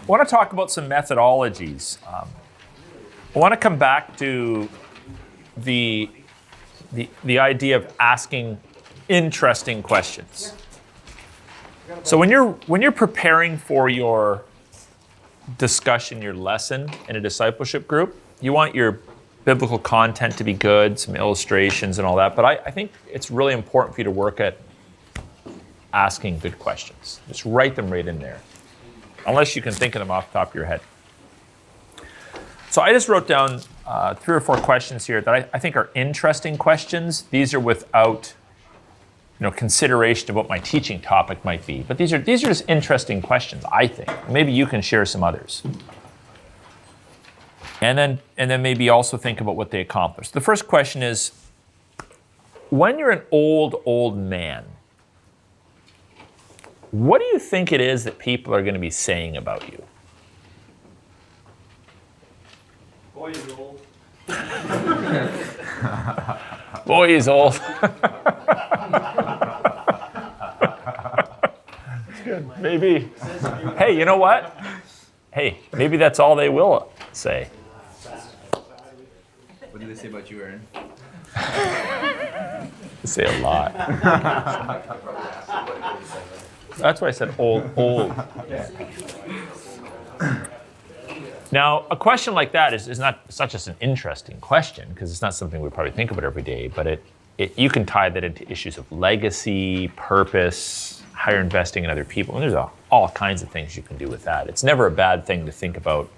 I want to talk about some methodologies. I want to come back to the idea of asking interesting questions. So when you're preparing for your discussion, your lesson in a discipleship group, you want your biblical content to be good, some illustrations and all that, but I think it's really important for you to work at asking good questions. Just write them right in there, unless you can think of them off the top of your head. So I just wrote down 3 or 4 questions here that I think are interesting questions. These are without consideration of what my teaching topic might be, but these are just interesting questions, I think. Maybe you can share some others. And then maybe also think about what they accomplished. The first question is, when you're an old man, what do you think it is that people are going to be saying about you? Boy, he's old. Boy, he's old. That's good. Maybe. Hey, you know what? Hey, maybe that's all they will say. What do they say about you, Aaron? They say a lot. That's why I said old. Now, a question like that it's not just an interesting question, because it's not something we probably think about every day, but you can tie that into issues of legacy, purpose, how you're investing in other people, and there's all kinds of things you can do with that. It's never a bad thing to think about,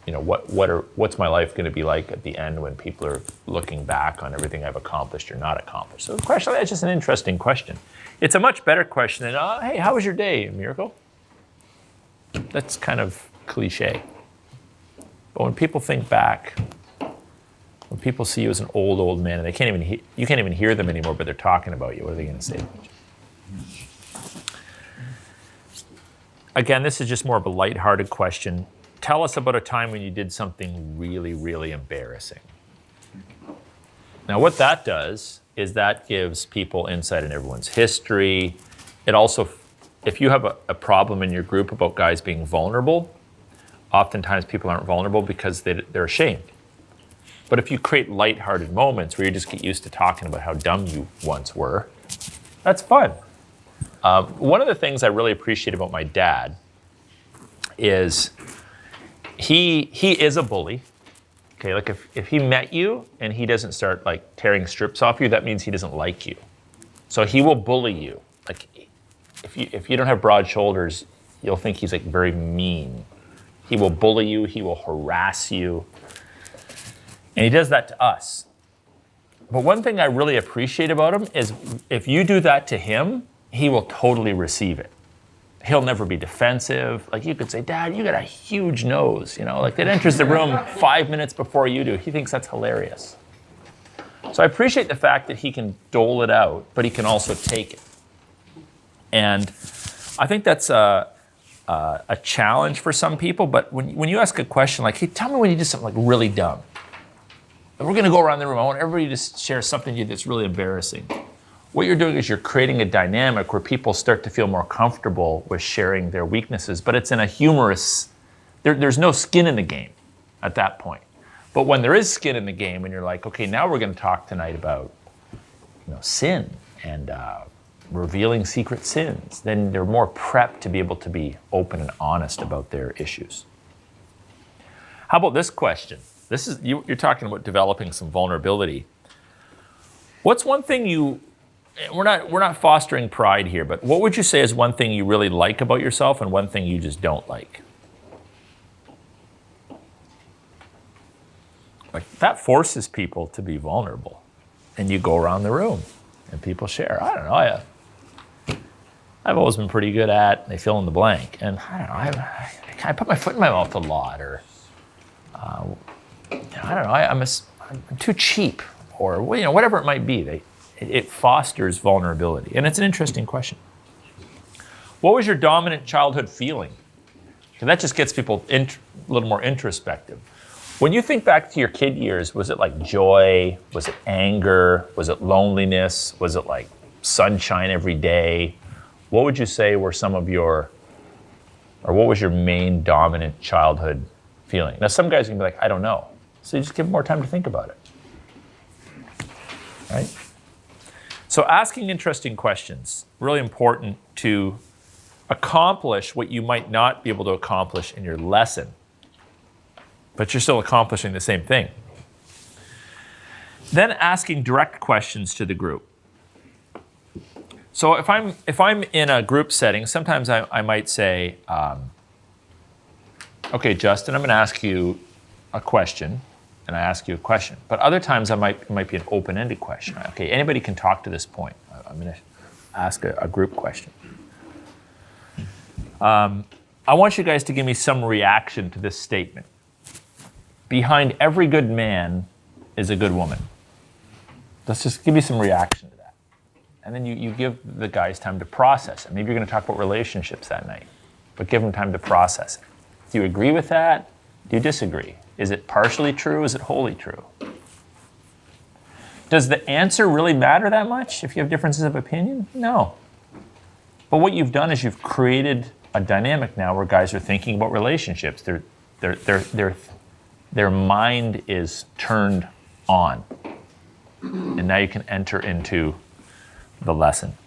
what's my life going to be like at the end when people are looking back on everything I've accomplished or not accomplished. So the question, that's just an interesting question. It's a much better question than, hey, how was your day, Miracle? That's kind of cliche. But when people think back, when people see you as an old man, and you can't even hear them anymore, but they're talking about you, what are they going to say about you? Again, this is just more of a lighthearted question. Tell us about a time when you did something really, really embarrassing. Now, what that does is that gives people insight in everyone's history. It also, if you have a problem in your group about guys being vulnerable, oftentimes people aren't vulnerable because they're ashamed. But if you create lighthearted moments where you just get used to talking about how dumb you once were, that's fun. One of the things I really appreciate about my dad is he is a bully. Okay, like if he met you and he doesn't start like tearing strips off you, that means he doesn't like you. So he will bully you. Like if you don't have broad shoulders, you'll think he's like very mean. He will bully you, he will harass you. And he does that to us. But one thing I really appreciate about him is if you do that to him, he will totally receive it. He'll never be defensive. Like you could say, Dad, you got a huge nose, like that enters the room 5 minutes before you do. He thinks that's hilarious. So I appreciate the fact that he can dole it out, but he can also take it. And I think that's a challenge for some people, but when you ask a question like, hey, tell me when you did something like really dumb. And we're gonna go around the room. I want everybody to share something you did that's really embarrassing. What you're doing is you're creating a dynamic where people start to feel more comfortable with sharing their weaknesses, but it's in a humorous, there's no skin in the game at that point. But when there is skin in the game and you're like, okay, now we're gonna talk tonight about sin and revealing secret sins, then they're more prepped to be able to be open and honest about their issues. How about this question? This is you're talking about developing some vulnerability. What's one thing we're not fostering pride here, but what would you say is one thing you really like about yourself and one thing you just don't like? Like that forces people to be vulnerable. And you go around the room and people share. I don't know, I've always been pretty good at, they fill in the blank. And I don't know, I put my foot in my mouth a lot, or I don't know, I'm too cheap, or whatever it might be. It fosters vulnerability, and it's an interesting question. What was your dominant childhood feeling? And that just gets people a little more introspective. When you think back to your kid years, was it like joy? Was it anger? Was it loneliness? Was it like sunshine every day? What would you say were some of your Or what was your main dominant childhood feeling? Now, some guys can be like, I don't know. So you just give them more time to think about it. Right? So asking interesting questions, really important to accomplish what you might not be able to accomplish in your lesson, but you're still accomplishing the same thing. Then asking direct questions to the group. So if I'm in a group setting, sometimes I might say, okay, Justin, I'm going to ask you a question, and I ask you a question. But other times it might be an open-ended question. Okay, anybody can talk to this point. I'm going to ask a group question. I want you guys to give me some reaction to this statement. Behind every good man is a good woman. Let's just give me some reaction to that. And then you give the guys time to process it. Maybe you're going to talk about relationships that night, but give them time to process it. Do you agree with that? Do you disagree? Is it partially true? Is it wholly true? Does the answer really matter that much if you have differences of opinion? No. But what you've done is you've created a dynamic now where guys are thinking about relationships. Their mind is turned on. And now you can enter into the lesson.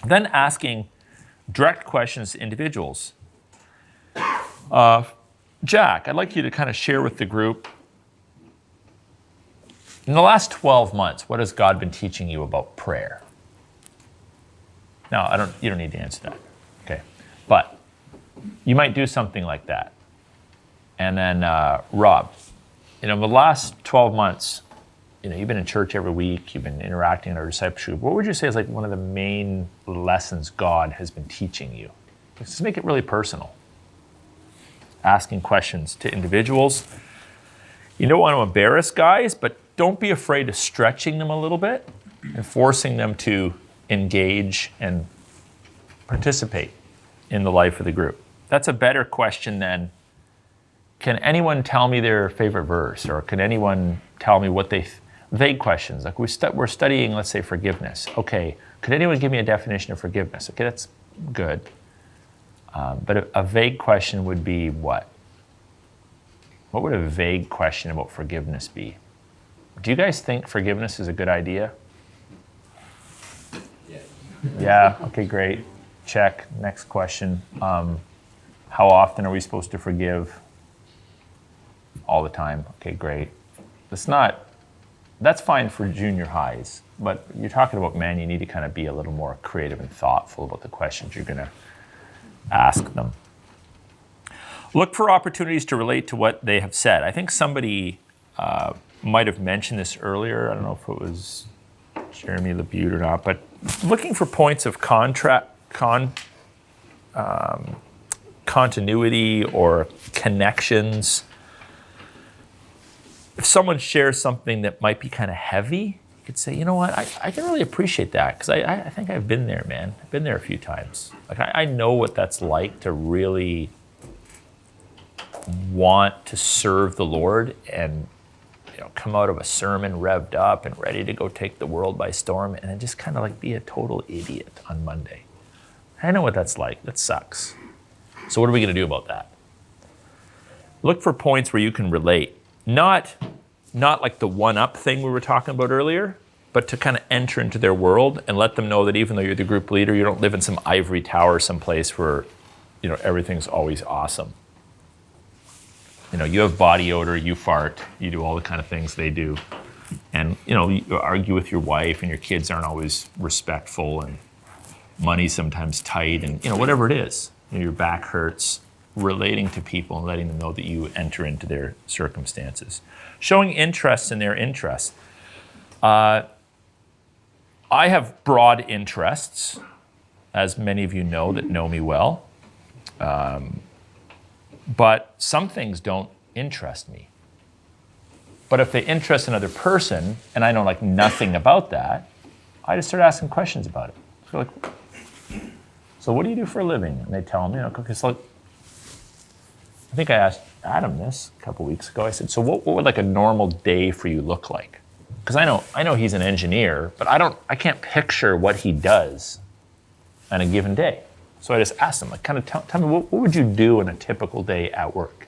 Then asking direct questions to individuals. Jack, I'd like you to kind of share with the group, in the last 12 months, what has God been teaching you about prayer? Now, you don't need to answer that, okay? But you might do something like that. And then, Rob, the last 12 months, you've been in church every week, you've been interacting in our discipleship. What would you say is like one of the main lessons God has been teaching you? Let's make it really personal. Asking questions to individuals. You don't want to embarrass guys, but don't be afraid of stretching them a little bit and forcing them to engage and participate in the life of the group. That's a better question than, can anyone tell me their favorite verse? Or can anyone tell me what vague questions. Like we're studying, let's say, forgiveness. Okay, could anyone give me a definition of forgiveness? Okay, that's good. But a vague question would be what? What would a vague question about forgiveness be? Do you guys think forgiveness is a good idea? Yeah, okay, great. Check. Next question. How often are we supposed to forgive? All the time. Okay, great. That's fine for junior highs, but you're talking about men, you need to kind of be a little more creative and thoughtful about the questions you're going to ask them. Look for opportunities to relate to what they have said. I think somebody might have mentioned this earlier. I don't know if it was Jeremy LeBute or not, but looking for points of continuity or connections. If someone shares something that might be kind of heavy, you could say, you know what, I can really appreciate that because I think I've been there, man. I've been there a few times. Like I know what that's like to really want to serve the Lord and come out of a sermon revved up and ready to go take the world by storm and then just kind of like be a total idiot on Monday. I know what that's like. That sucks. So what are we going to do about that? Look for points where you can relate. Not like the one-up thing we were talking about earlier, but to kind of enter into their world and let them know that even though you're the group leader, you don't live in some ivory tower someplace where, everything's always awesome. You have body odor, you fart, you do all the kind of things they do. And, you argue with your wife and your kids aren't always respectful and money's sometimes tight and, whatever it is. Your back hurts. Relating to people and letting them know that you enter into their circumstances. Showing interest in their interests. I have broad interests, as many of you know that know me well. But some things don't interest me. But if they interest another person, and I know like nothing about that, I just start asking questions about it. So what do you do for a living? And they tell me, I think I asked Adam this a couple weeks ago. I said, so what would like a normal day for you look like? Because I know he's an engineer, but I can't picture what he does on a given day. So I just asked them, like, kind of tell me, what would you do in a typical day at work?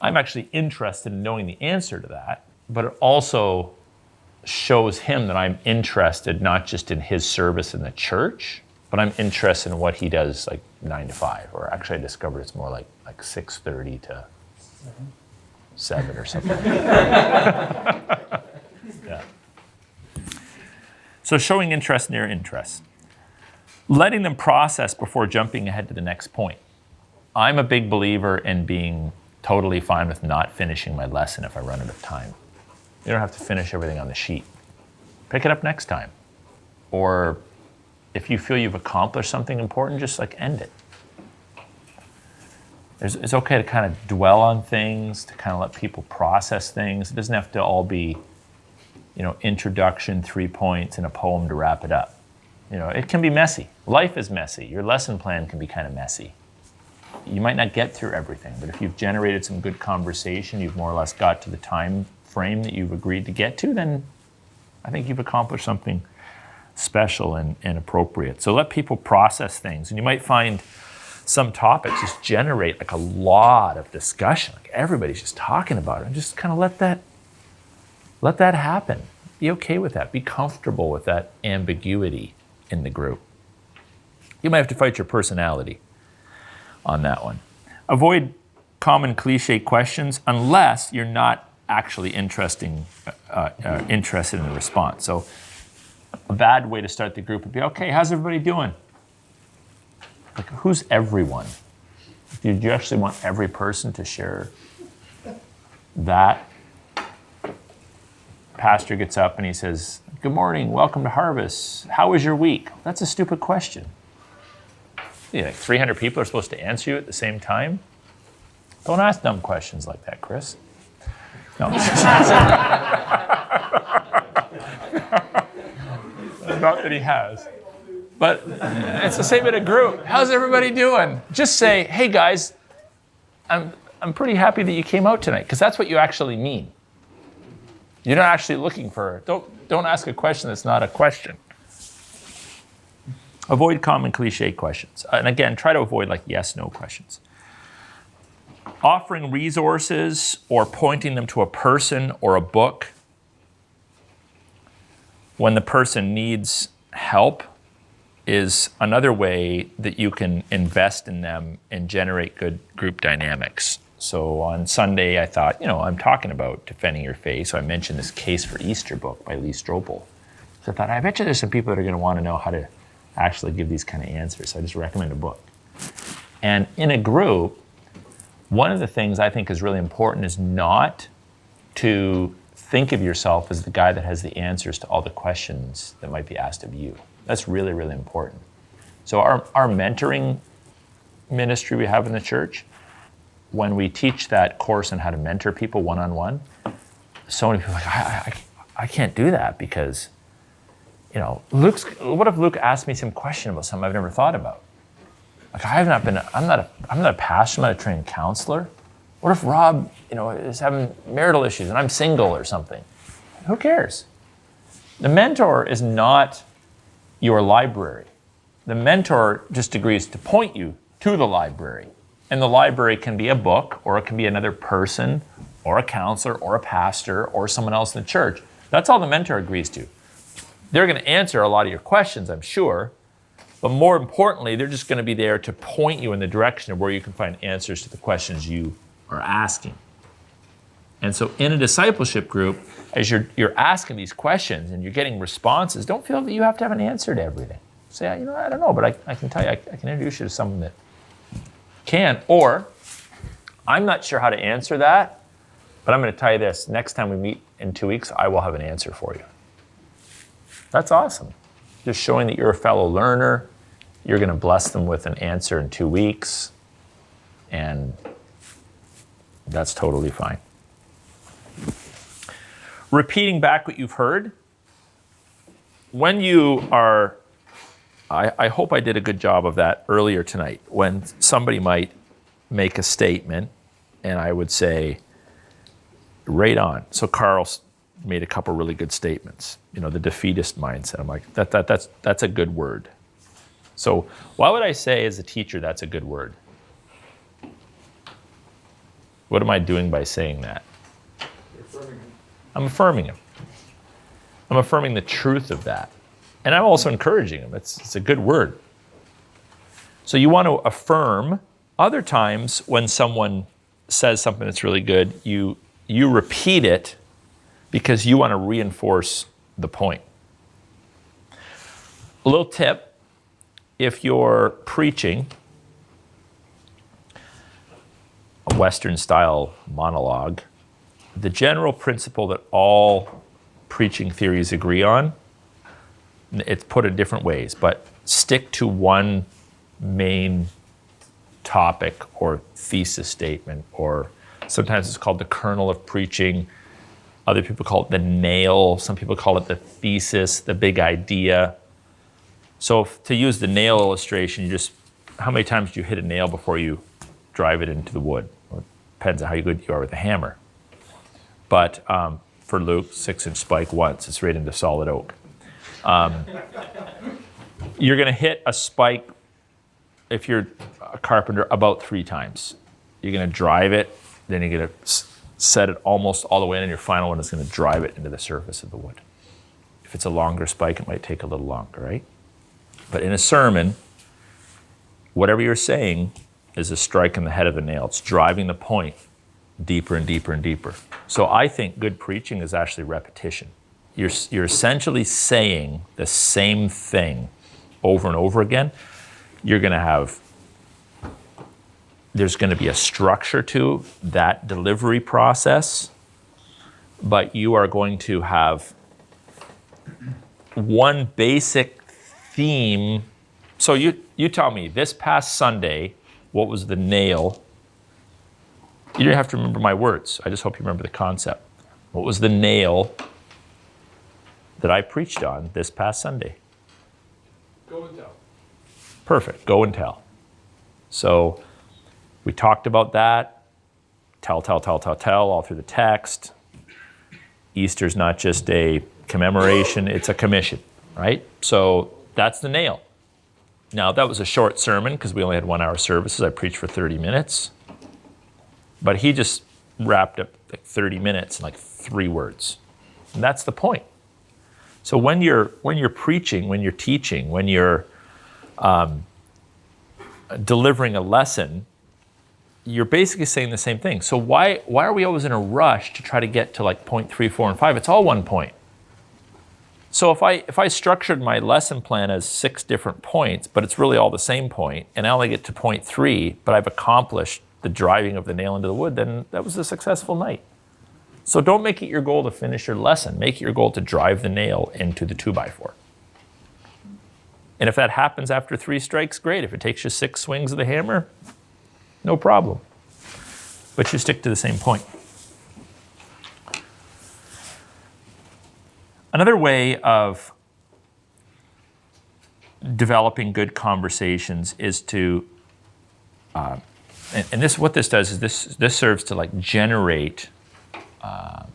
I'm actually interested in knowing the answer to that, but it also shows him that I'm interested not just in his service in the church, but I'm interested in what he does like 9 to 5, or actually I discovered it's more like 6:30 to 7 or something. Yeah. So showing interest in their interests. Letting them process before jumping ahead to the next point. I'm a big believer in being totally fine with not finishing my lesson if I run out of time. You don't have to finish everything on the sheet. Pick it up next time. Or if you feel you've accomplished something important, just like end it. It's okay to kind of dwell on things, to kind of let people process things. It doesn't have to all be, introduction, 3 points, and a poem to wrap it up. It can be messy. Life is messy. Your lesson plan can be kind of messy. You might not get through everything, but if you've generated some good conversation, you've more or less got to the time frame that you've agreed to get to, then I think you've accomplished something special and appropriate. So let people process things. And you might find some topics just generate like a lot of discussion. Like everybody's just talking about it. And just kind of let that happen. Be okay with that. Be comfortable with that ambiguity in the group. You might have to fight your personality on that one. Avoid common cliche questions unless you're not actually interested in the response. So a bad way to start the group would be, okay, how's everybody doing? Like, who's everyone? Did you actually want every person to share that? Pastor gets up and he says, good morning, welcome to Harvest. How was your week? That's a stupid question. Like 300 people are supposed to answer you at the same time? Don't ask dumb questions like that, Chris. No. Not that he has. But it's the same in a group. How's everybody doing? Just say, hey guys, I'm pretty happy that you came out tonight, because that's what you actually mean. You're not actually looking for, don't ask a question that's not a question. Avoid common cliche questions. And again, try to avoid like yes, no questions. Offering resources or pointing them to a person or a book when the person needs help is another way that you can invest in them and generate good group dynamics. So on Sunday, I thought, I'm talking about defending your faith. So I mentioned this Case for Easter book by Lee Strobel. So I thought, I bet you there's some people that are going to want to know how to actually give these kind of answers. So I just recommend a book. And in a group, one of the things I think is really important is not to think of yourself as the guy that has the answers to all the questions that might be asked of you. That's really, really important. So our mentoring ministry we have in the church, when we teach that course on how to mentor people one-on-one, so many people are like, I can't do that because, what if Luke asked me some question about something I've never thought about? Like I'm not a pastor, I'm not a trained counselor. What if Rob, is having marital issues and I'm single or something? Who cares? The mentor is not your library. The mentor just agrees to point you to the library. And the library can be a book, or it can be another person, or a counselor, or a pastor, or someone else in the church. That's all the mentor agrees to. They're going to answer a lot of your questions, I'm sure, but more importantly, they're just going to be there to point you in the direction of where you can find answers to the questions you are asking. And so in a discipleship group, as you're asking these questions and you're getting responses, don't feel that you have to have an answer to everything. Say, I don't know, but I can tell you, I can introduce you to someone that can. Or, I'm not sure how to answer that, but I'm going to tell you this. Next time we meet in 2 weeks, I will have an answer for you. That's awesome. Just showing that you're a fellow learner. You're going to bless them with an answer in 2 weeks. And that's totally fine. Repeating back what you've heard. When you are, I hope I did a good job of that earlier tonight, when somebody might make a statement and I would say, right on. So Carl made a couple really good statements. The defeatist mindset. I'm like, that's a good word. So why would I say as a teacher that's a good word? What am I doing by saying that? You're affirming him. I'm affirming him. I'm affirming the truth of that. And I'm also encouraging him. It's a good word. So you want to affirm. Other times when someone says something that's really good, you repeat it because you want to reinforce the point. A little tip, if you're preaching a Western style monologue, the general principle that all preaching theories agree on, it's put in different ways, but stick to one main topic or thesis statement, or sometimes it's called the kernel of preaching. Other people call it the nail. Some people call it the thesis, the big idea. So to use the nail illustration, how many times do you hit a nail before you drive it into the wood? Well, it depends on how good you are with a hammer. But for Luke, 6-inch spike once, it's right into solid oak. You're going to hit a spike, if you're a carpenter, about 3 times. You're going to drive it, then you're going to set it almost all the way in, and your final one is going to drive it into the surface of the wood. If it's a longer spike, it might take a little longer, right? But in a sermon, whatever you're saying is a strike in the head of the nail. It's driving the point deeper and deeper and deeper. So I think good preaching is actually repetition. You're essentially saying the same thing over and over again. There's going to be a structure to that delivery process, but you are going to have one basic theme. So you tell me, this past Sunday, what was the nail? You don't have to remember my words. I just hope you remember the concept. What was the nail that I preached on this past Sunday? Go and tell. Perfect. Go and tell. So we talked about that. Tell, all through the text. Easter's not just a commemoration, it's a commission, right? So that's the nail. Now, that was a short sermon because we only had 1-hour services. I preached for 30 minutes. But he just wrapped up like 30 minutes in like 3 words. And that's the point. So when you're preaching, when you're teaching, when you're delivering a lesson, you're basically saying the same thing. So why are we always in a rush to try to get to like point 3, 4, and 5? It's all one point. So if I structured my lesson plan as 6 different points, but it's really all the same point, and I only get to point 3, but I've accomplished the driving of the nail into the wood, then that was a successful night. So don't make it your goal to finish your lesson. Make it your goal to drive the nail into the 2x4. And if that happens after 3 strikes, great. If it takes you 6 swings of the hammer, no problem. But you stick to the same point. Another way of developing good conversations is to, and this, what this does is this serves to like generate an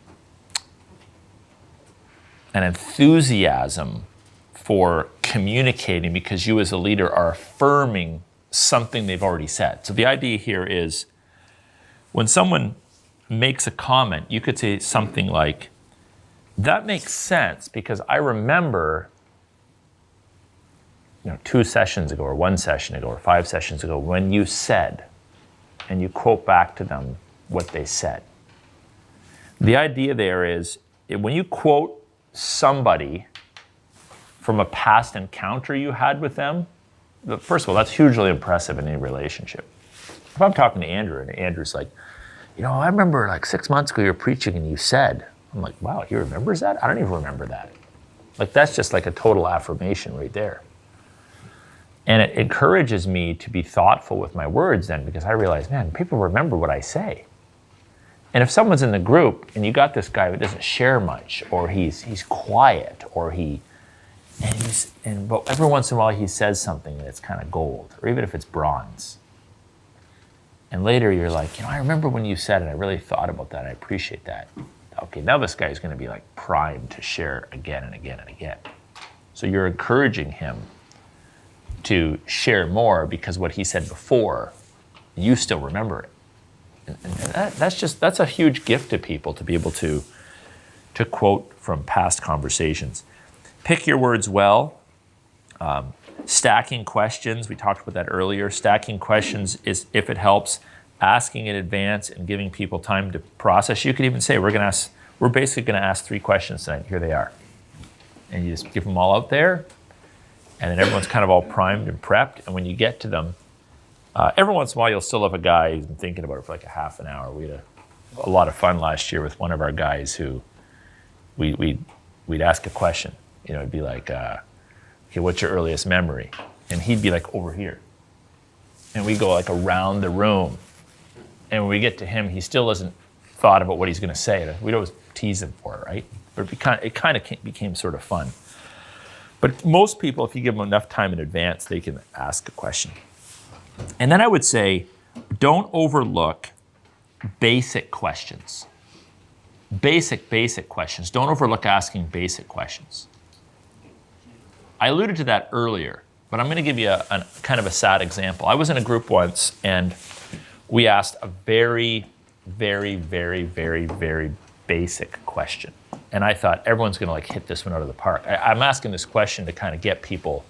enthusiasm for communicating, because you as a leader are affirming something they've already said. So the idea here is when someone makes a comment, you could say something like, that makes sense because I remember 2 sessions ago or 1 session ago or 5 sessions ago when you said, and you quote back to them what they said. The idea there is when you quote somebody from a past encounter you had with them, first of all, that's hugely impressive in any relationship. If I'm talking to Andrew and Andrew's like, I remember like 6 months ago you were preaching and you said, I'm like, wow, he remembers that? I don't even remember that. Like, that's just like a total affirmation right there. And it encourages me to be thoughtful with my words then, because I realize, man, people remember what I say. And if someone's in the group and you got this guy who doesn't share much, or he's quiet, or but every once in a while he says something that's kind of gold, or even if it's bronze. And later you're like, I remember when you said it, I really thought about that, I appreciate that. Okay, now this guy's going to be like primed to share again and again and again. So you're encouraging him to share more because what he said before, you still remember it. And that's a huge gift to people to be able to quote from past conversations. Pick your words well. Stacking questions, we talked about that earlier. Stacking questions is, if it helps, asking in advance and giving people time to process. You could even say, we're basically going to ask 3 questions tonight. Here they are. And you just give them all out there, and then everyone's kind of all primed and prepped. And when you get to them, every once in a while you'll still have a guy who's been thinking about it for like a half an hour. We had a lot of fun last year with one of our guys who we'd ask a question. You know, it'd be like, okay, what's your earliest memory? And he'd be like, over here. And we go like around the room. And when we get to him, he still hasn't thought about what he's going to say. We'd always tease him for it, right? But it kind of became sort of fun. But most people, if you give them enough time in advance, they can ask a question. And then I would say, don't overlook basic questions. Basic questions. Don't overlook asking basic questions. I alluded to that earlier, but I'm going to give you a kind of a sad example. I was in a group once, and we asked a very, very, very, very, very basic question. And I thought everyone's going to like hit this one out of the park. I'm asking this question to kind of get people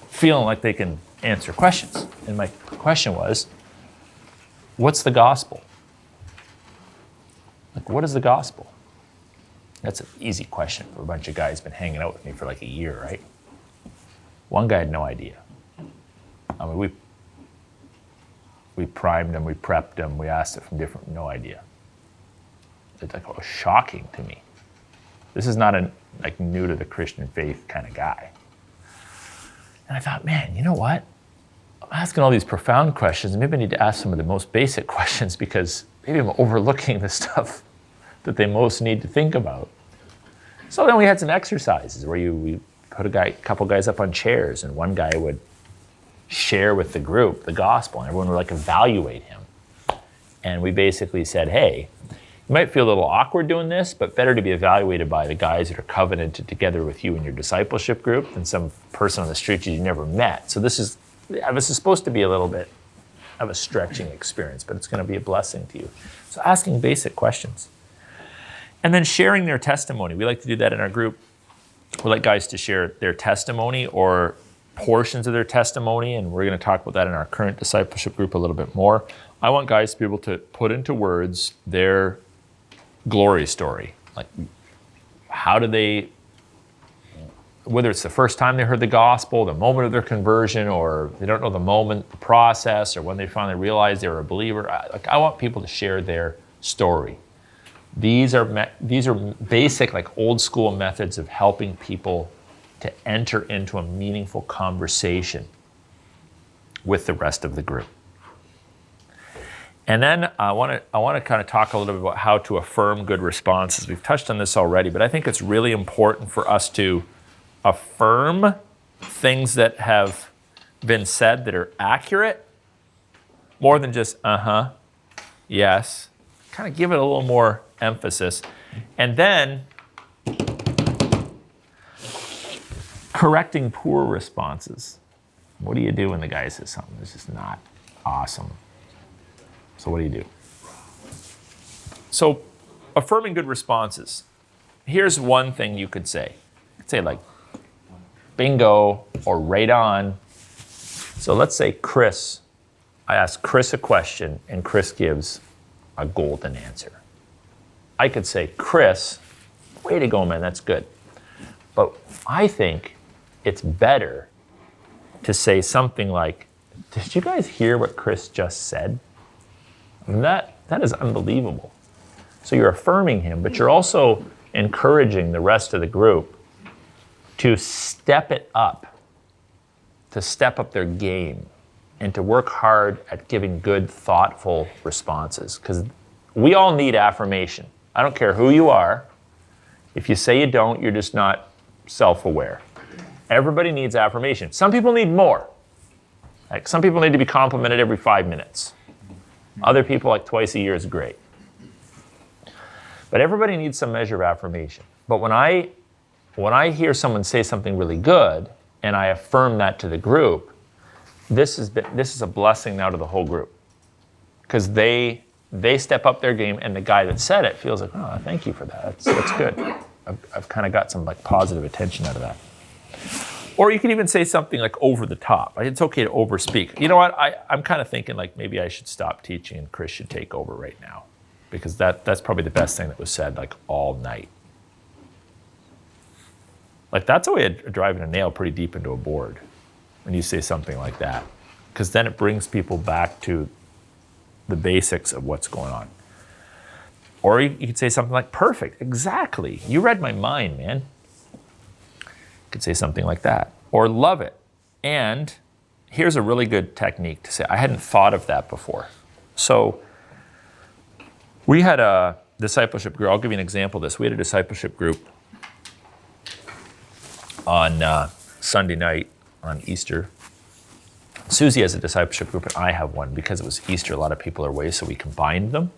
feeling like they can answer questions. And my question was, what's the gospel? Like, what is the gospel? That's an easy question for a bunch of guys been hanging out with me for like a year, right? One guy had no idea. I mean, we primed him, we prepped him, we asked it from different, no idea. It was shocking to me. This is not a like new to the Christian faith kind of guy. And I thought, man, you know what? I'm asking all these profound questions. Maybe I need to ask some of the most basic questions because maybe I'm overlooking the stuff that they most need to think about. So then we had some exercises where we put a couple guys up on chairs, and one guy would share with the group the gospel, and everyone would like evaluate him. And we basically said, hey, you might feel a little awkward doing this, but better to be evaluated by the guys that are covenanted together with you in your discipleship group than some person on the street you never met. So this is supposed to be a little bit of a stretching experience, but it's going to be a blessing to you. So asking basic questions. And then sharing their testimony. We like to do that in our group. We like guys to share their testimony or portions of their testimony, and we're going to talk about that in our current discipleship group a little bit more. I want guys to be able to put into words their glory story. Like, how did they, whether it's the first time they heard the gospel, the moment of their conversion, or they don't know the moment, the process, or when they finally realized they were a believer. I want people to share their story. These are basic, like old school methods of helping people to enter into a meaningful conversation with the rest of the group. And then I want to kind of talk a little bit about how to affirm good responses. We've touched on this already, but I think it's really important for us to affirm things that have been said that are accurate, more than just yes. Kind of give it a little more emphasis. And then correcting poor responses. What do you do when the guy says something that's just not awesome? So what do you do? So affirming good responses. Here's one thing you could say. You could say like, bingo, or right on. So let's say Chris, I ask Chris a question and Chris gives a golden answer. I could say, Chris, way to go, man, that's good. But I think it's better to say something like, did you guys hear what Chris just said? That is unbelievable. So you're affirming him, but you're also encouraging the rest of the group to step it up, to step up their game, and to work hard at giving good, thoughtful responses. Because we all need affirmation. I don't care who you are. If you say you don't, you're just not self-aware. Everybody needs affirmation. Some people need more. Like some people need to be complimented every 5 minutes. Other people, like twice a year is great. But everybody needs some measure of affirmation. But when I hear someone say something really good, and I affirm that to the group, this is a blessing now to the whole group. Because they step up their game, and the guy that said it feels like, oh, thank you for that. That's good. I've kind of got some like positive attention out of that. Or you can even say something like over the top. It's okay to overspeak. You know what? I'm kind of thinking like maybe I should stop teaching and Chris should take over right now, because that's probably the best thing that was said like all night. Like that's a way of driving a nail pretty deep into a board when you say something like that, because then it brings people back to the basics of what's going on. Or you could say something like, perfect, exactly. You read my mind, man. You could say something like that. Or love it. And here's a really good technique to say. I hadn't thought of that before. So we had a discipleship group. I'll give you an example of this. We had a discipleship group on Sunday night on Easter. Susie has a discipleship group, and I have one. Because it was Easter, a lot of people are away, so we combined them.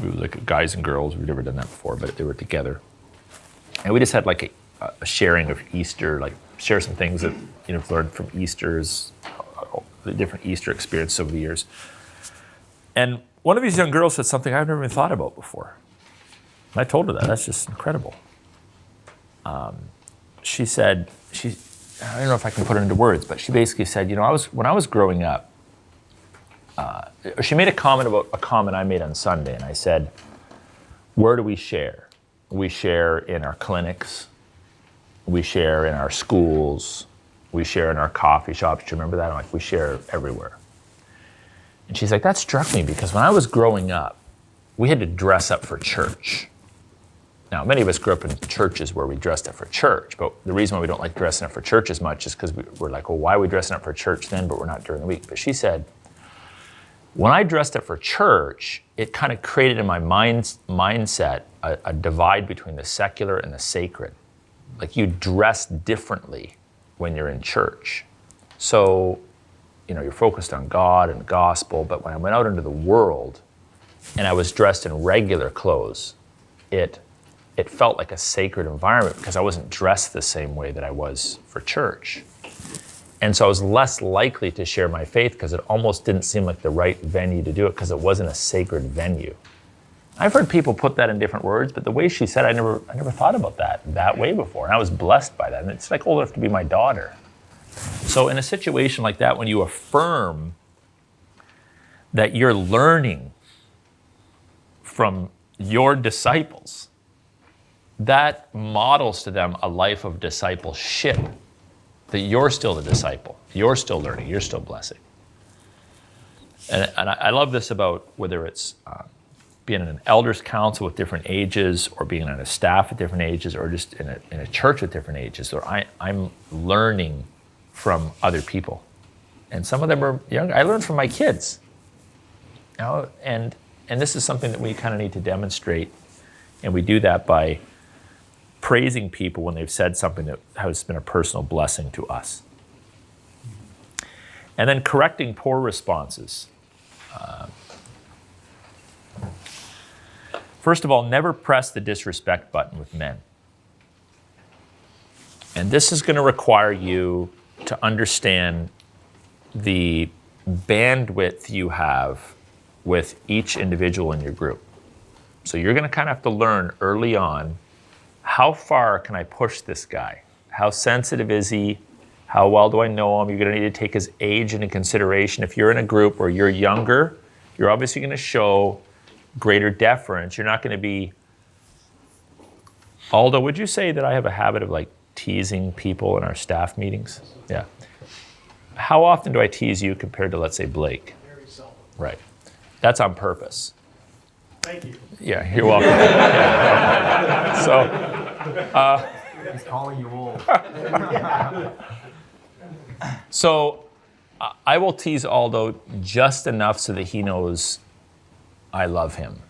We were like guys and girls. We've never done that before, but they were together. And we just had like a sharing of Easter, like share some things that we've learned from Easter's, the different Easter experiences over the years. And one of these young girls said something I've never even thought about before. And I told her that. That's just incredible. She said, I don't know if I can put it into words, but she basically said, when I was growing up, she made a comment about a comment I made on Sunday, and I said, where do we share? We share in our clinics, we share in our schools, we share in our coffee shops. Do you remember that? I'm like, we share everywhere. And she's like, that struck me because when I was growing up, we had to dress up for church. Now, many of us grew up in churches where we dressed up for church, but the reason why we don't like dressing up for church as much is because we're like, well, why are we dressing up for church then, but we're not during the week? But she said, when I dressed up for church, it kind of created in my mindset a divide between the secular and the sacred. Like you dress differently when you're in church. So, you're focused on God and the gospel, but when I went out into the world and I was dressed in regular clothes, it felt like a sacred environment because I wasn't dressed the same way that I was for church. And so I was less likely to share my faith because it almost didn't seem like the right venue to do it because it wasn't a sacred venue. I've heard people put that in different words, but the way she said, I never thought about that way before. And I was blessed by that. And it's like old enough to be my daughter. So in a situation like that, when you affirm that you're learning from your disciples, that models to them a life of discipleship, that you're still the disciple, you're still learning, you're still blessing. And I love this about whether it's being in an elders council with different ages, or being on a staff with different ages, or just in a church with different ages, or I'm learning from other people. And some of them are young. I learned from my kids. And this is something that we kind of need to demonstrate, and we do that by praising people when they've said something that has been a personal blessing to us. And then correcting poor responses. First of all, never press the disrespect button with men. And this is going to require you to understand the bandwidth you have with each individual in your group. So you're going to kind of have to learn early on, how far can I push this guy? How sensitive is he? How well do I know him? You're going to need to take his age into consideration. If you're in a group where you're younger, you're obviously going to show greater deference. You're not going to be... Aldo, would you say that I have a habit of like teasing people in our staff meetings? Yeah. How often do I tease you compared to, let's say, Blake? Very seldom. Right. That's on purpose. Thank you. Yeah, you're welcome. Yeah. So, he's calling you old. So I will tease Aldo just enough so that he knows I love him.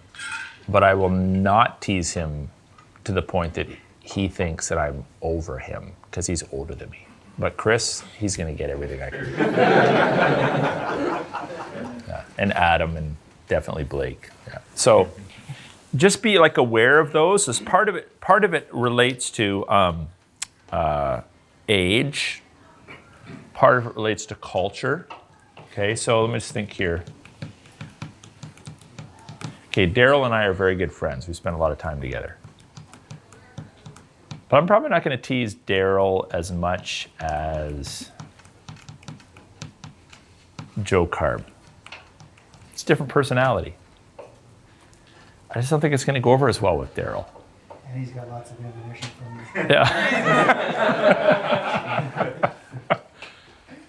But I will not tease him to the point that he thinks that I'm over him, because he's older than me. But Chris, he's going to get everything I can. Yeah. And Adam, and definitely Blake. Yeah. So just be like aware of those. As part of it relates to age. part of it relates to culture. Okay, so let me just think here. Okay, Daryl and I are very good friends. We spend a lot of time together. But I'm probably not going to tease Daryl as much as Joe Carb. It's a different personality. I just don't think it's going to go over as well with Daryl. And he's got lots of ammunition from me. Yeah.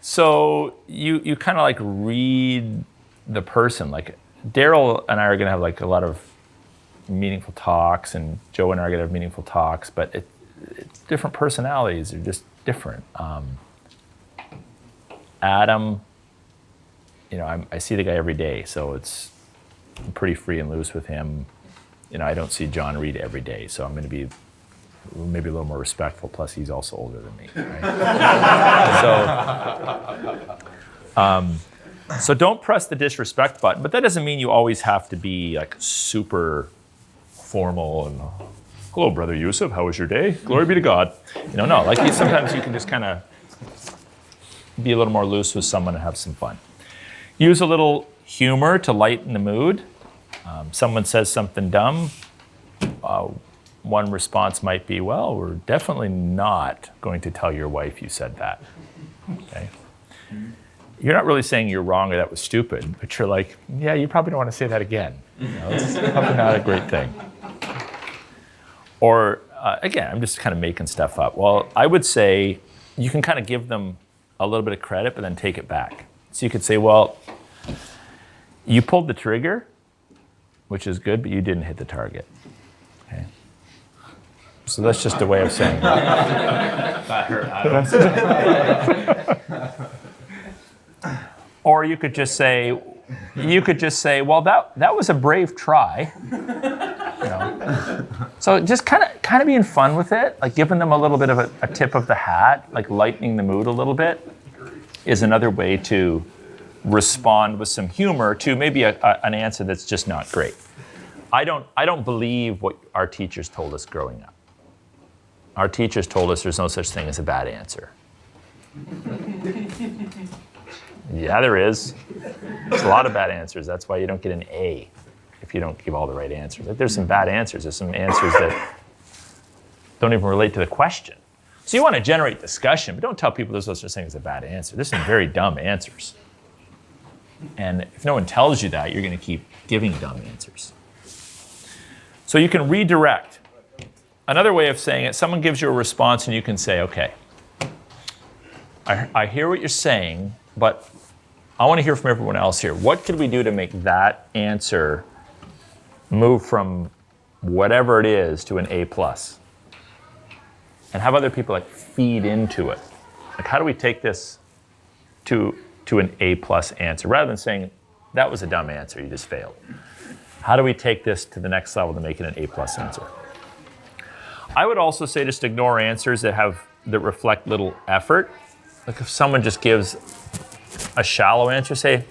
So you kind of like read the person. Like Daryl and I are going to have like a lot of meaningful talks, and Joe and I are going to have meaningful talks, but it's different personalities. They're just different. Adam, I see the guy every day, so I'm pretty free and loose with him. I don't see John Reed every day, so I'm going to be maybe a little more respectful. Plus, he's also older than me, right? So don't press the disrespect button. But that doesn't mean you always have to be like super formal and, hello, Brother Yusuf, how was your day? Glory be to God. No, like sometimes you can just kind of be a little more loose with someone and have some fun. Use a little humor to lighten the mood. Someone says something dumb. One response might be, well, we're definitely not going to tell your wife you said that. Okay? You're not really saying you're wrong or that was stupid, but you're like, yeah, you probably don't want to say that again. It's probably not a great thing. Or, again, I'm just kind of making stuff up. Well, I would say you can kind of give them a little bit of credit, but then take it back. So you could say, well, you pulled the trigger, which is good, but you didn't hit the target. Okay? So that's just a way of saying that hurt Adam. Or you could just say, well, that was a brave try. So just kind of being fun with it, like giving them a little bit of a tip of the hat, like lightening the mood a little bit, is another way to respond with some humor to maybe an answer that's just not great. I don't believe what our teachers told us growing up. Our teachers told us there's no such thing as a bad answer. Yeah, there is. There's a lot of bad answers. That's why you don't get an A if you don't give all the right answers. Like, there's some bad answers. There's some answers that don't even relate to the question. So you want to generate discussion, but don't tell people there's no such thing as a bad answer. There's some very dumb answers. And if no one tells you that, you're going to keep giving dumb answers. So you can redirect. Another way of saying it, someone gives you a response and you can say, okay, I hear what you're saying, but I want to hear from everyone else here. What could we do to make that answer move from whatever it is to an A+? And have other people like feed into it. Like, how do we take this to an A+ answer? Rather than saying, that was a dumb answer, you just failed. How do we take this to the next level to make it an A+ answer? I would also say just ignore answers that reflect little effort. Like if someone just gives a shallow answer, say,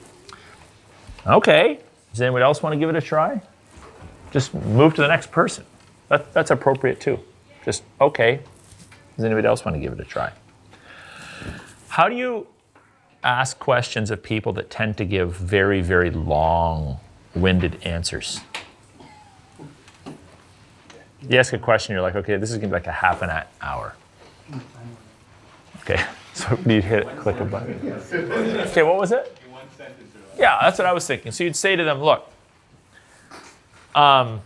okay, does anybody else want to give it a try? Just move to the next person. That's appropriate too. Just, okay, does anybody else want to give it a try? How do you ask questions of people that tend to give very, very long-winded answers? You ask a question, you're like, okay, this is going to be like a half an hour. Okay, so you click a button. Okay, what was it? In one sentence. Yeah, that's what I was thinking. So you'd say to them, look, who am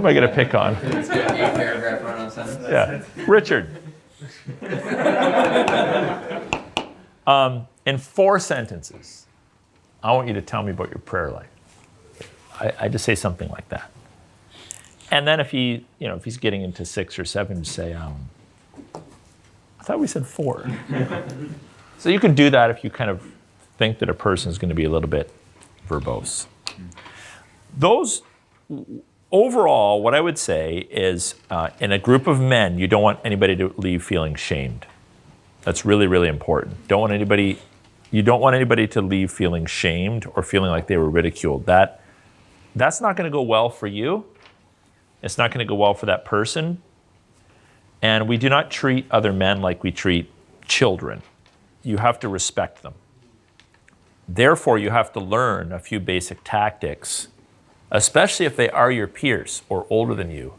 I going to pick on? Paragraph run-on sentence. Yeah, Richard. In 4 sentences, I want you to tell me about your prayer life. I just say something like that. And then if he's getting into 6 or 7, just say, I thought we said 4. So you can do that if you kind of think that a person is going to be a little bit verbose. Those, overall, what I would say is in a group of men, you don't want anybody to leave feeling shamed. That's really, really important. You don't want anybody to leave feeling shamed or feeling like they were ridiculed. That's not going to go well for you. It's not going to go well for that person. And we do not treat other men like we treat children. You have to respect them. Therefore, you have to learn a few basic tactics, especially if they are your peers or older than you,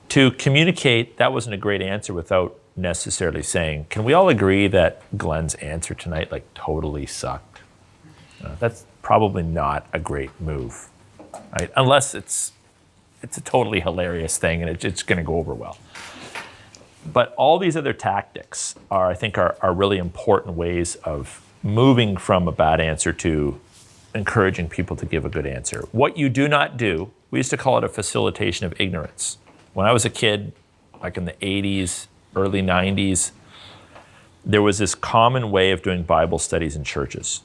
to communicate. That wasn't a great answer without necessarily saying, can we all agree that Glenn's answer tonight like totally sucked? That's probably not a great move, right? Unless it's a totally hilarious thing and it's going to go over well. But all these other tactics I think are really important ways of moving from a bad answer to encouraging people to give a good answer. What you do not do, we used to call it a facilitation of ignorance. When I was a kid, like in the 80s, early 90s, there was this common way of doing Bible studies in churches.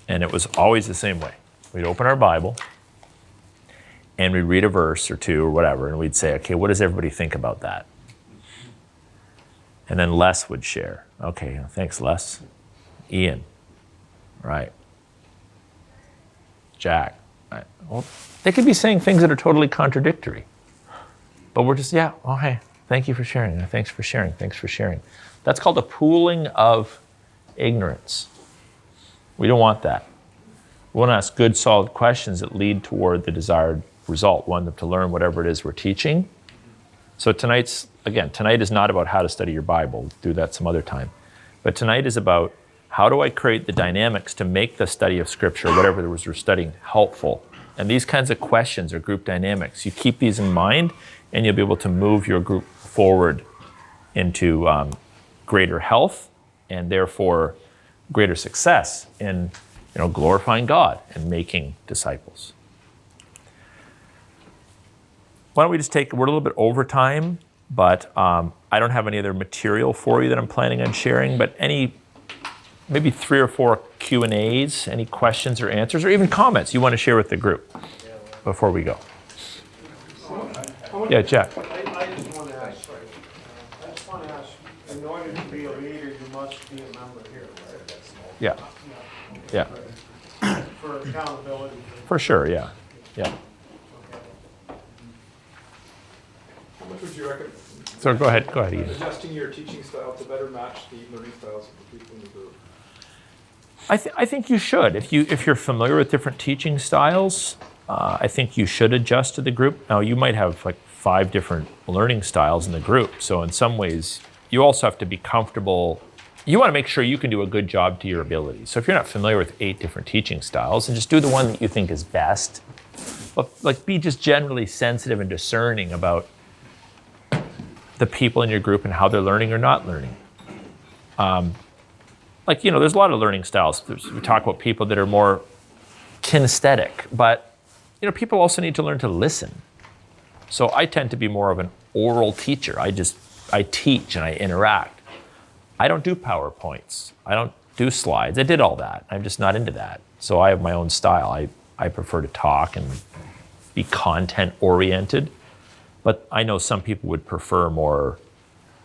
And it was always the same way. We'd open our Bible and we'd read a verse or two or whatever, and we'd say, okay, what does everybody think about that? And then Les would share. Okay, thanks, Les. Ian. Right. Jack. Right. Well, they could be saying things that are totally contradictory. But we're just, yeah, oh, hey, thank you for sharing. Thanks for sharing. Thanks for sharing. That's called a pooling of ignorance. We don't want that. We want to ask good, solid questions that lead toward the desired result. We want them to learn whatever it is we're teaching. So tonight is not about how to study your Bible. We'll do that some other time. But tonight is about how do I create the dynamics to make the study of Scripture, whatever it was we're studying, helpful. And these kinds of questions are group dynamics. You keep these in mind, and you'll be able to move your group forward into greater health and therefore greater success in glorifying God and making disciples. Why don't we just we're a little bit over time, but I don't have any other material for you that I'm planning on sharing, but maybe 3 or 4 Q&As, any questions or answers, or even comments you want to share with the group before we go. Yeah, Jack. I just want to ask, in order to be a leader, you must be a member here, right? Yeah. Yeah. For accountability. For sure, yeah. Yeah. How much would you recommend So go ahead, Ian. adjusting your teaching style to better match the learning styles of the people in the group? I think you should. If you're familiar with different teaching styles, I think you should adjust to the group. Now, you might have like 5 different learning styles in the group. So in some ways, you also have to be comfortable. You want to make sure you can do a good job to your ability. So if you're not familiar with 8 different teaching styles, then just do the one that you think is best. But be just generally sensitive and discerning about the people in your group and how they're learning or not learning. There's a lot of learning styles. We talk about people that are more kinesthetic, but people also need to learn to listen. So I tend to be more of an oral teacher. I teach and I interact. I don't do PowerPoints. I don't do slides. I did all that. I'm just not into that. So I have my own style. I prefer to talk and be content oriented. But I know some people would prefer more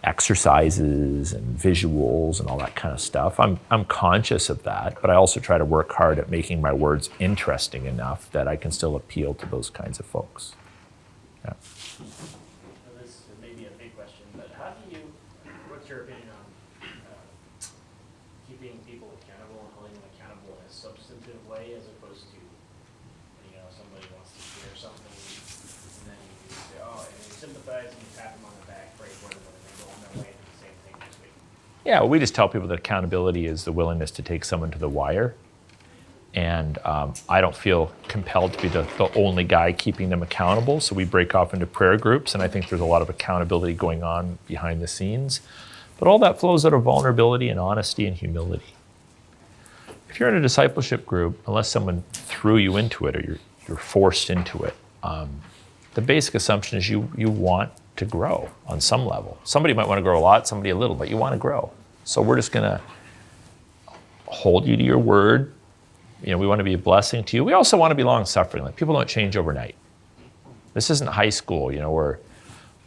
exercises and visuals and all that kind of stuff. I'm conscious of that, but I also try to work hard at making my words interesting enough that I can still appeal to those kinds of folks. Yeah. This may be a big question, but what's your opinion on keeping people accountable and holding them accountable in a substantive way as opposed to, somebody wants to share something and then you say, and you sympathize and you pat them on the back, pray for them, and then go on their way and do the same thing this week? Yeah, well, we just tell people that accountability is the willingness to take someone to the wire. And I don't feel compelled to be the only guy keeping them accountable. So we break off into prayer groups, and I think there's a lot of accountability going on behind the scenes. But all that flows out of vulnerability and honesty and humility. If you're in a discipleship group, unless someone threw you into it or you're forced into it, the basic assumption is you want to grow on some level. Somebody might want to grow a lot, somebody a little, but you want to grow. So we're just going to hold you to your word. We want to be a blessing to you. We also want to be long-suffering. Like, people don't change overnight. This isn't high school, where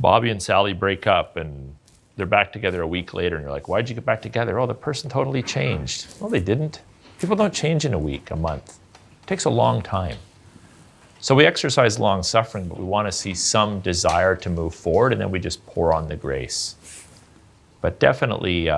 Bobby and Sally break up and they're back together a week later and you're like, why'd you get back together? Oh, the person totally changed. Well, they didn't. People don't change in a week, a month. It takes a long time. So we exercise long suffering, but we want to see some desire to move forward, and then we just pour on the grace. But definitely,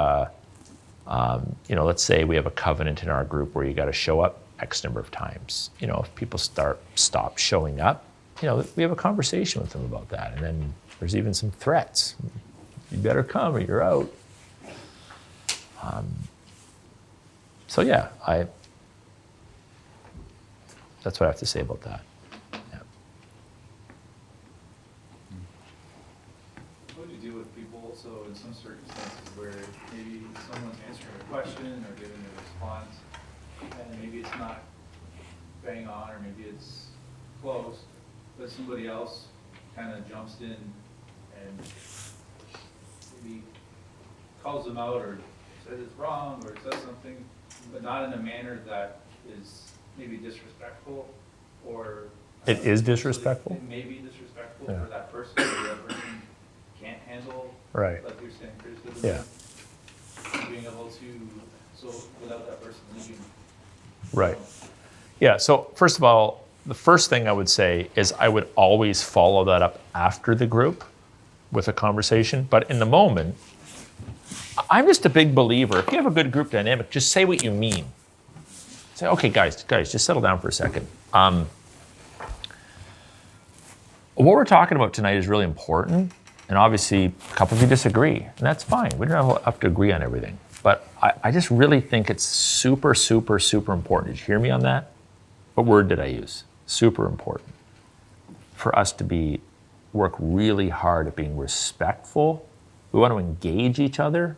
let's say we have a covenant in our group where you got to show up X number of times. If people stop showing up, we have a conversation with them about that. And then there's even some threats. You better come or you're out. So yeah, that's what I have to say about that. Yeah. What do you do with people also in some circumstances where maybe someone's answering a question or giving a response, and maybe it's not bang on, or maybe it's close, but somebody else kind of jumps in and maybe calls them out or says it's wrong or says something, but not in a manner that is maybe disrespectful, or It is disrespectful? It may be disrespectful Yeah. for that person, or that person can't handle, Right. like you're saying, criticism. Yeah. Being able to, so without that person leaving. Right. Yeah, so first of all, the first thing I would say is I would always follow that up after the group with a conversation. But in the moment, I'm just a big believer. If you have a good group dynamic, just say what you mean. Say, okay, guys, just settle down for a second. What we're talking about tonight is really important. And obviously, a couple of you disagree. And that's fine. We don't have to agree on everything. But I just really think it's super, super, super important. Did you hear me on that? What word did I use? Super important. For us to work really hard at being respectful. We want to engage each other,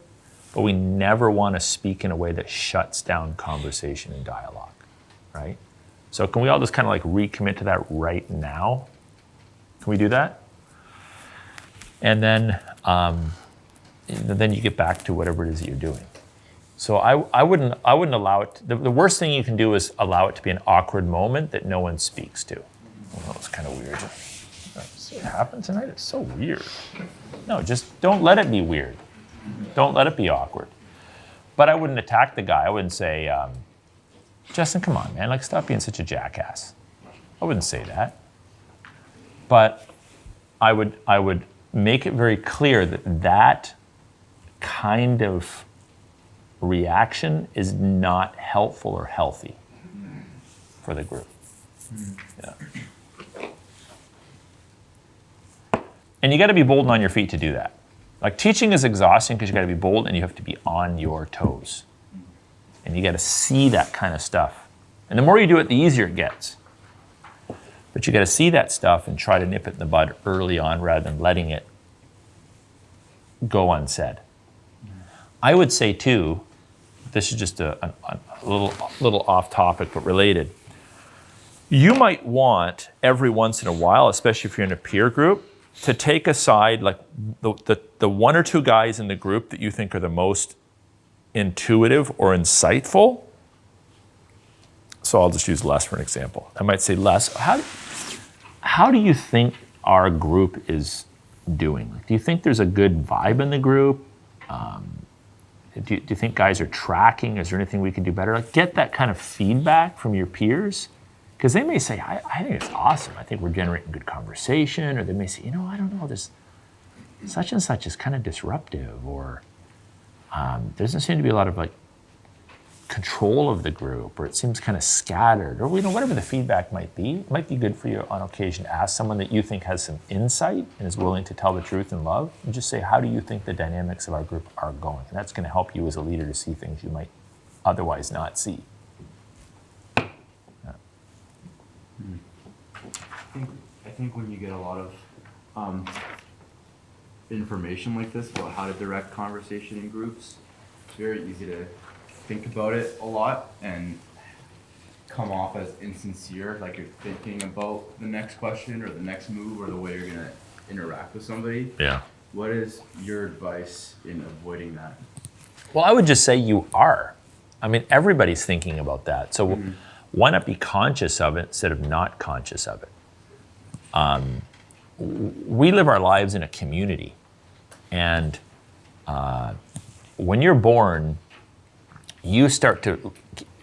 but we never want to speak in a way that shuts down conversation and dialogue, right? So can we all just kind of like recommit to that right now? Can we do that? And then you get back to whatever it is that you're doing. So I wouldn't allow it. The worst thing you can do is allow it to be an awkward moment that no one speaks to. Well, that was kind of weird. It happened tonight? It's so weird. No, just don't let it be weird. Don't let it be awkward. But I wouldn't attack the guy. I wouldn't say, Justin, come on, man, like stop being such a jackass. I wouldn't say that. But I would make it very clear that kind of reaction is not helpful or healthy for the group. Yeah. And you got to be bold and on your feet to do that. Like teaching is exhausting because you got to be bold and you have to be on your toes. And you got to see that kind of stuff. And the more you do it, the easier it gets. But you got to see that stuff and try to nip it in the bud early on rather than letting it go unsaid. I would say too, this is just a little off topic but related. You might want every once in a while, especially if you're in a peer group, to take aside like the one or two guys in the group that you think are the most intuitive or insightful. So I'll just use Les for an example. I might say, Les, how do you think our group is doing? Like, do you think there's a good vibe in the group? Do you think guys are tracking? Is there anything we can do better? Like, get that kind of feedback from your peers. Because they may say, I think it's awesome. I think we're generating good conversation. Or they may say, I don't know, this such and such is kind of disruptive. Or there doesn't seem to be a lot of like control of the group, or it seems kind of scattered, or whatever the feedback might be. It might be good for you on occasion to ask someone that you think has some insight and is willing to tell the truth in love, and just say, how do you think the dynamics of our group are going? And that's going to help you as a leader to see things you might otherwise not see. Yeah. I think when you get a lot of information like this about how to direct conversation in groups, it's very easy to think about it a lot and come off as insincere, like you're thinking about the next question or the next move or the way you're going to interact with somebody. Yeah. What is your advice in avoiding that? Well, I would just say you are. I mean, everybody's thinking about that. So why not be conscious of it instead of not conscious of it? We live our lives in a community. And when you're born, you start to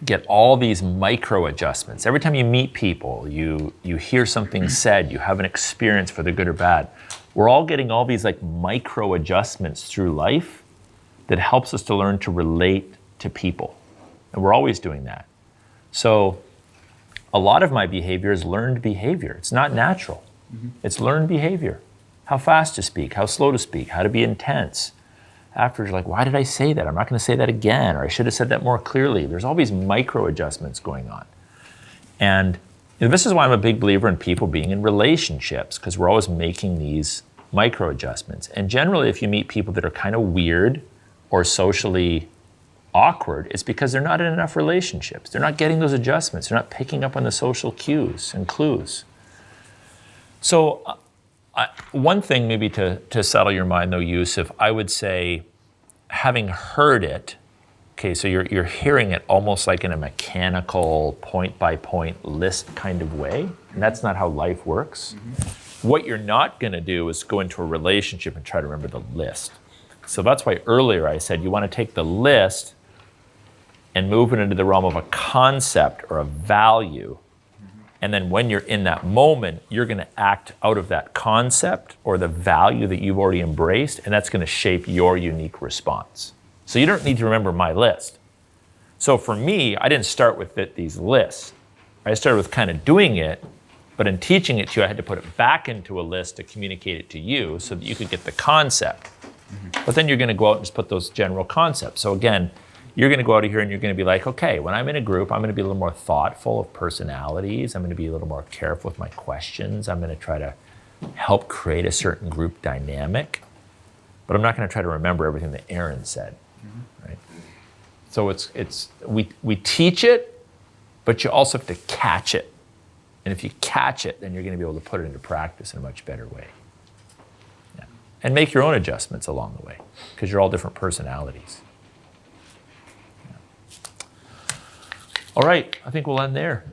get all these micro adjustments. Every time you meet people, you hear something said, you have an experience for the good or bad. We're all getting all these like micro adjustments through life that helps us to learn to relate to people. And we're always doing that. So a lot of my behavior is learned behavior. It's not natural. It's learned behavior. How fast to speak, how slow to speak, how to be intense. After you're like, why did I say that? I'm not going to say that again, or I should have said that more clearly. There's all these micro adjustments going on. And this is why I'm a big believer in people being in relationships, because we're always making these micro adjustments. And generally, if you meet people that are kind of weird or socially awkward, it's because they're not in enough relationships. They're not getting those adjustments. They're not picking up on the social cues and clues. So one thing maybe to settle your mind though, Yusuf, I would say, having heard it, okay, so you're hearing it almost like in a mechanical, point-by-point list kind of way, and that's not how life works. What you're not gonna do is go into a relationship and try to remember the list. So that's why earlier I said you wanna take the list and move it into the realm of a concept or a value. And then when you're in that moment, you're gonna act out of that concept or the value that you've already embraced, and that's gonna shape your unique response. So you don't need to remember my list. So for me, I didn't start with these lists. I started with kind of doing it, but in teaching it to you, I had to put it back into a list to communicate it to you so that you could get the concept. But then you're gonna go out and just put those general concepts. So again, you're going to go out of here and you're going to be like, okay, when I'm in a group, I'm going to be a little more thoughtful of personalities. I'm going to be a little more careful with my questions. I'm going to try to help create a certain group dynamic. But I'm not going to try to remember everything that Aaron said, right? So we teach it, but you also have to catch it. And if you catch it, then you're going to be able to put it into practice in a much better way. Yeah. And make your own adjustments along the way, because you're all different personalities. All right, I think we'll end there.